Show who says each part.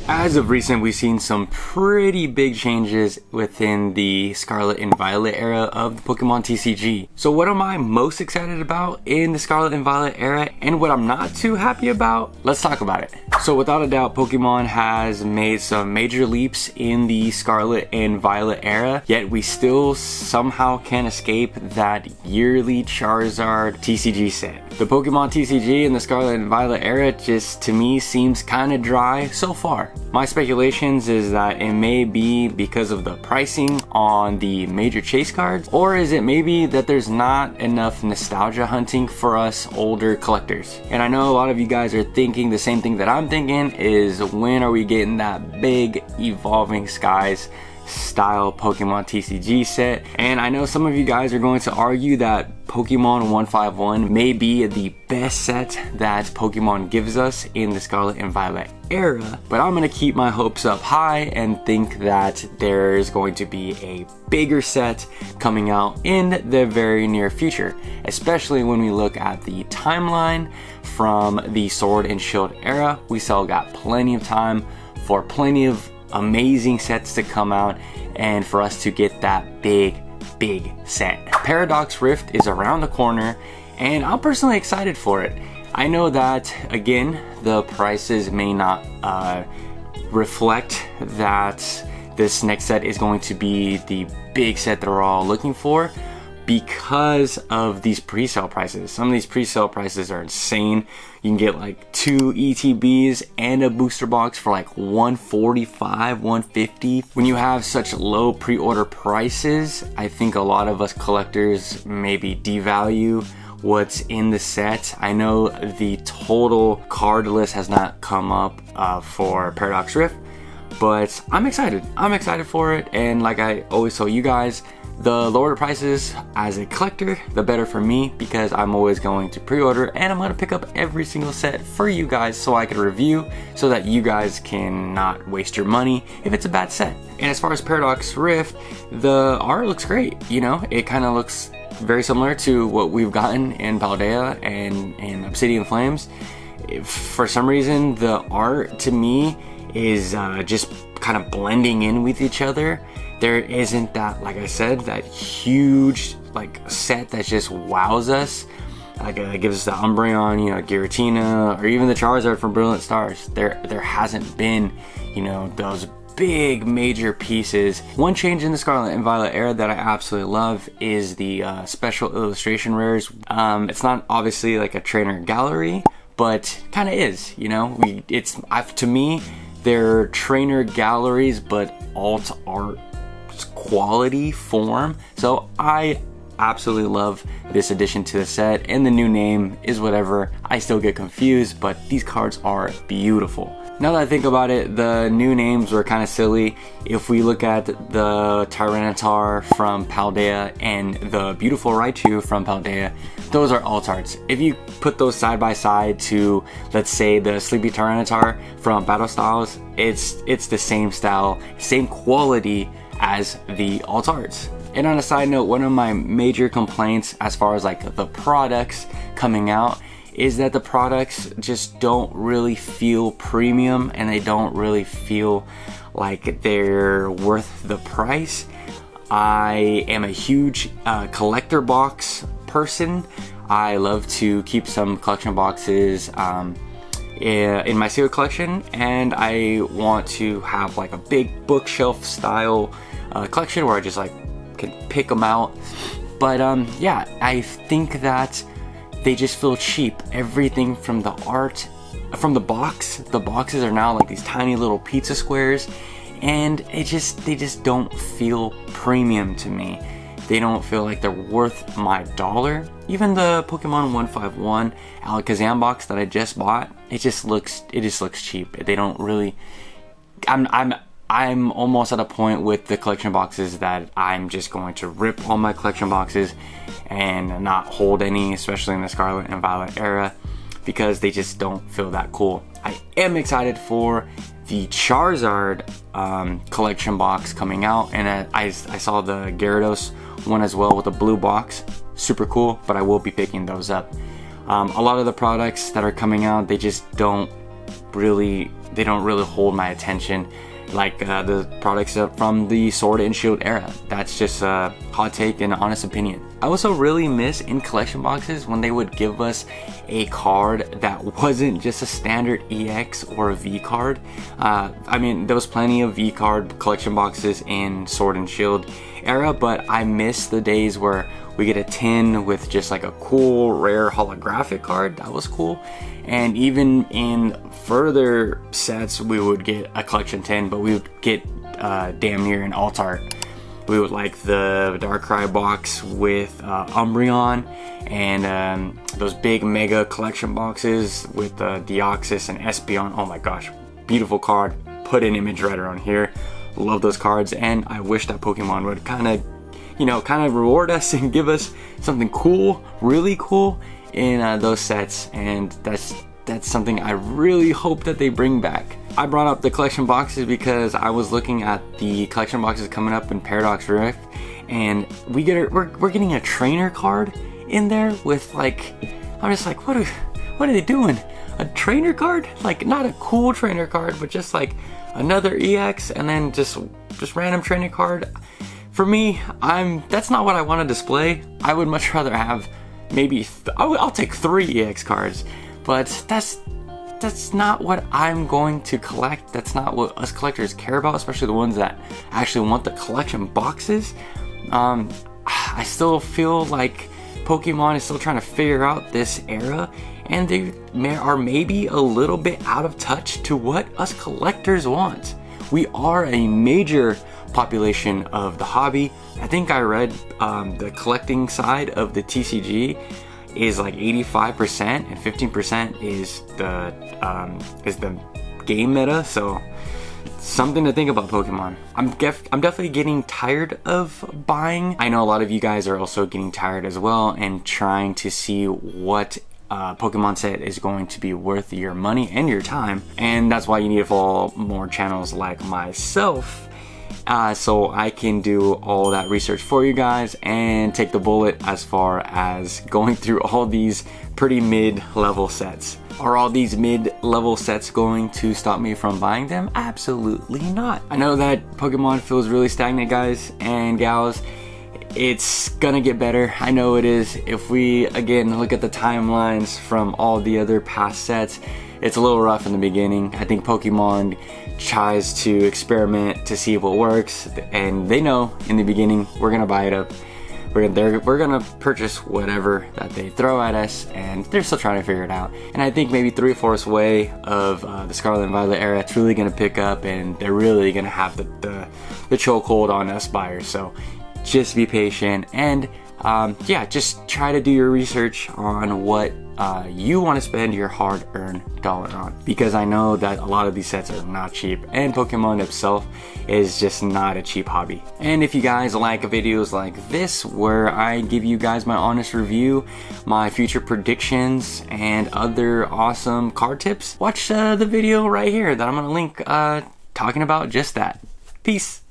Speaker 1: As of recent, we've seen some pretty big changes within the Scarlet and Violet era of the Pokemon TCG. So what am I most excited about in the Scarlet and Violet era, and what I'm not too happy about? Let's talk about it. So without a doubt, Pokemon has made some major leaps in the Scarlet and Violet era, yet we still somehow can't escape that yearly Charizard TCG set. The Pokemon TCG in the Scarlet and Violet era just, to me, seems kind of dry so far. My speculations is that it may be because of the pricing on the major chase cards, or is it maybe that there's not enough nostalgia hunting for us older collectors? And I know a lot of you guys are thinking the same thing that I'm thinking, is when are we getting that big Evolving Skies style Pokemon TCG set? And I know some of you guys are going to argue that Pokemon 151 may be the best set that Pokemon gives us in the Scarlet and Violet era, but I'm gonna keep my hopes up high and think that there's going to be a bigger set coming out in the very near future, especially when we look at the timeline from the Sword and Shield era. We still got plenty of time for plenty of amazing sets to come out and for us to get that big set. Paradox Rift is around the corner and I'm personally excited for it. I know that, again, the prices may not reflect that this next set is going to be the big set that we're all looking for because of these pre-sale prices. Some of these pre-sale prices are insane. You can get like 2 ETBs and a booster box for like $145, $150. When you have such low pre-order prices, I think a lot of us collectors maybe devalue what's in the set. I know the total card list has not come up for Paradox Rift, but I'm excited. I'm excited for it, and like I always tell you guys, the lower the prices as a collector, the better for me, because I'm always going to pre-order and I'm going to pick up every single set for you guys so I can review, so that you guys can not waste your money if it's a bad set. And as far as Paradox Rift, the art looks great. You know, it kind of looks very similar to what we've gotten in Paldea and in Obsidian Flames. For some reason, the art to me is just kind of blending in with each other. There isn't that, like I said, that huge like set that just wows us. Like it gives us the Umbreon, you know, Giratina, or even the Charizard from Brilliant Stars. There hasn't been, you know, those big major pieces. One change in the Scarlet and Violet era that I absolutely love is the special illustration rares. It's not obviously like a trainer gallery, but kind of is, you know. To me, they're trainer galleries, but alt art quality form. So I absolutely love this addition to the set, and the new name is whatever. I still get confused, but these cards are beautiful. Now that I think about it, the new names were kind of silly. If we look at the Tyranitar from Paldea and the beautiful Raichu from Paldea, those are alt arts. If you put those side by side to, let's say, the Sleepy Tyranitar from Battle Styles, it's the same style, same quality as the alt arts. And on a side note, one of my major complaints as far as like the products coming out is that the products just don't really feel premium, and they don't really feel like they're worth the price. I am a huge collector box person. I love to keep some collection boxes in my sealed collection, and I want to have like a big bookshelf style collection where I just like can pick them out. But yeah, I think that they just feel cheap. Everything from the art, from the boxes are now like these tiny little pizza squares, and they just don't feel premium to me. They don't feel like they're worth my dollar. Even the Pokemon 151 Alakazam box that I just bought, it just looks cheap. They don't really. I'm almost at a point with the collection boxes that I'm just going to rip all my collection boxes and not hold any, especially in the Scarlet and Violet era, because they just don't feel that cool. I am excited for the Charizard collection box coming out, and I saw the Gyarados one as well with a blue box. Super cool, but I will be picking those up. A lot of the products that are coming out, they just don't really they don't really hold my attention like the products from the Sword and Shield era. That's just a hot take and honest opinion. I also really miss in collection boxes when they would give us a card that wasn't just a standard EX or a V card. I mean, there was plenty of V card collection boxes in Sword and Shield era, but I miss the days where we get a tin with just like a cool rare holographic card. That was cool. And even in further sets, we would get a collection tin, but we would get damn near an alt art. We would like the Darkrai box with Umbreon, and those big mega collection boxes with Deoxys and Espeon. Oh my gosh, beautiful card. Put an image right around here. Love those cards, and I wish that Pokemon would kind of reward us and give us something cool, really cool in those sets. And that's something I really hope that they bring back. I brought up the collection boxes because I was looking at the collection boxes coming up in Paradox Rift, and we're getting a trainer card in there with like, I'm just like, what are they doing? A trainer card? Like, not a cool trainer card, but just like another EX, and then just random trainer card. For me, that's not what I want to display. I would much rather have maybe I'll take 3 EX cards, but that's not what I'm going to collect. That's not what us collectors care about, especially the ones that actually want the collection boxes. I still feel like Pokemon is still trying to figure out this era, and they are maybe a little bit out of touch to what us collectors want. We are a major population of the hobby. I think I read the collecting side of the TCG is like 85%, and 15% is the game meta. So something to think about, Pokemon. I'm definitely getting tired of buying. I know a lot of you guys are also getting tired as well and trying to see what Pokemon set is going to be worth your money and your time, and that's why you need to follow more channels like myself, so I can do all that research for you guys and take the bullet as far as going through all these pretty mid-level sets. Are all these mid-level sets going to stop me from buying them? Absolutely not. I know that Pokemon feels really stagnant, guys and gals. It's gonna get better. I know it is. If we again look at the timelines from all the other past sets, it's a little rough in the beginning. I think Pokemon tries to experiment to see what works, and they know in the beginning we're gonna buy it up. We're gonna purchase whatever that they throw at us, and they're still trying to figure it out. And I think maybe 3/4 way of the Scarlet and Violet era, it's really gonna pick up, and they're really gonna have the chokehold on us buyers. So just be patient, and yeah, just try to do your research on what you want to spend your hard-earned dollar on, because I know that a lot of these sets are not cheap, and Pokemon itself is just not a cheap hobby. And if you guys like videos like this where I give you guys my honest review, my future predictions, and other awesome card tips, watch the video right here that I'm gonna link talking about just that. Peace.